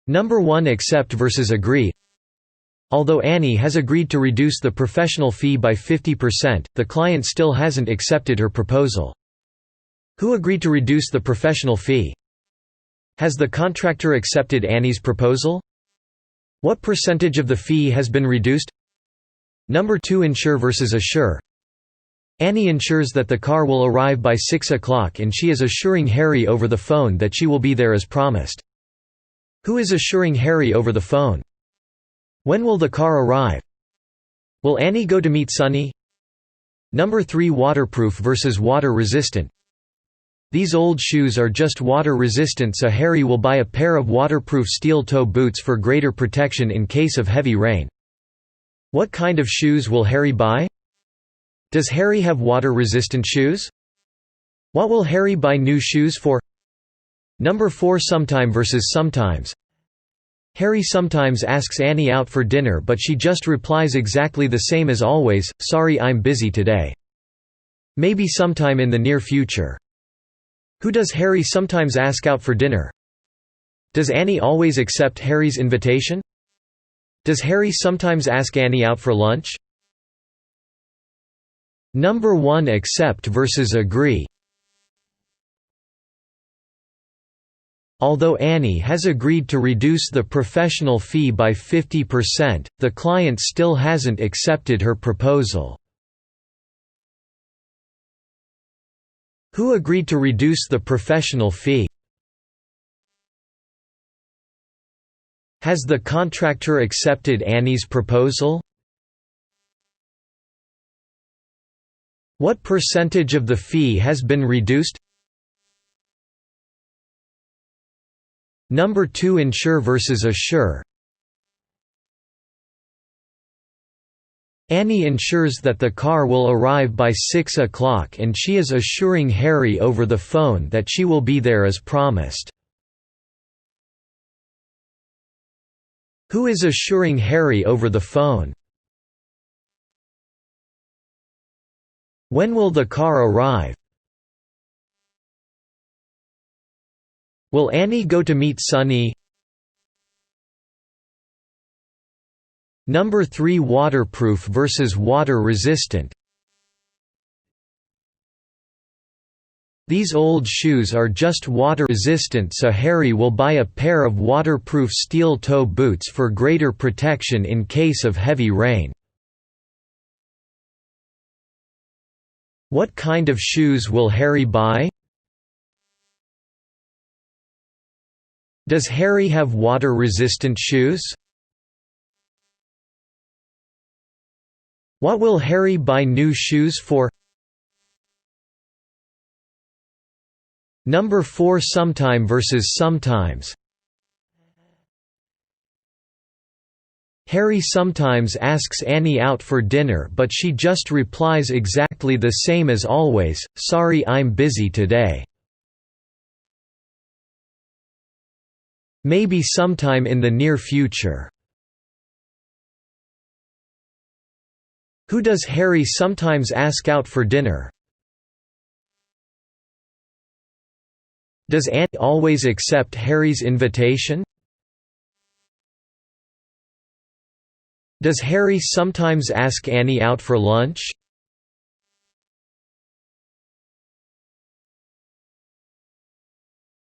Number 1 accept versus agree. Although Annie has agreed to reduce the professional fee by 50%, the client still hasn't accepted her proposal. Who agreed to reduce the professional fee? Has the contractor accepted Annie's proposal? What percentage of the fee has been reduced? Number 2 insure versus assure. Annie ensures that the car will arrive by 6 o'clock and she is assuring Harry over the phone that she will be there as promised. Who is assuring Harry over the phone? When will the car arrive? Will Annie go to meet Sunny? Number 3 waterproof versus water resistant. These old shoes are just water resistant, so Harry will buy a pair of waterproof steel-toe boots for greater protection in case of heavy rain. What kind of shoes will Harry buy? Does Harry have water-resistant shoes? What will Harry buy new shoes for? Number 4 sometime versus sometimes. Harry sometimes asks Annie out for dinner, but she just replies exactly the same as always, "Sorry, I'm busy today." Maybe sometime in the near future. Who does Harry sometimes ask out for dinner? Does Annie always accept Harry's invitation? Does Harry sometimes ask Annie out for lunch? Number 1 accept versus agree. Although Annie has agreed to reduce the professional fee by 50%, the client still hasn't accepted her proposal. Who agreed to reduce the professional fee? Has the contractor accepted Annie's proposal? What percentage of the fee has been reduced? Number 2 insure versus assure. Annie ensures that the car will arrive by 6 o'clock and she is assuring Harry over the phone that she will be there as promised. Who is assuring Harry over the phone? When will the car arrive? Will Annie go to meet Sunny? Number 3 waterproof versus water resistant. These old shoes are just water resistant, so Harry will buy a pair of waterproof steel-toe boots for greater protection in case of heavy rain. What kind of shoes will Harry buy? Does Harry have water-resistant shoes? What will Harry buy new shoes for? Number 4 sometime versus sometimes. Harry sometimes asks Annie out for dinner, but she just replies exactly the same as always, "Sorry, I'm busy today." Maybe sometime in the near future. Who does Harry sometimes ask out for dinner? Does Annie always accept Harry's invitation? Does Harry sometimes ask Annie out for lunch?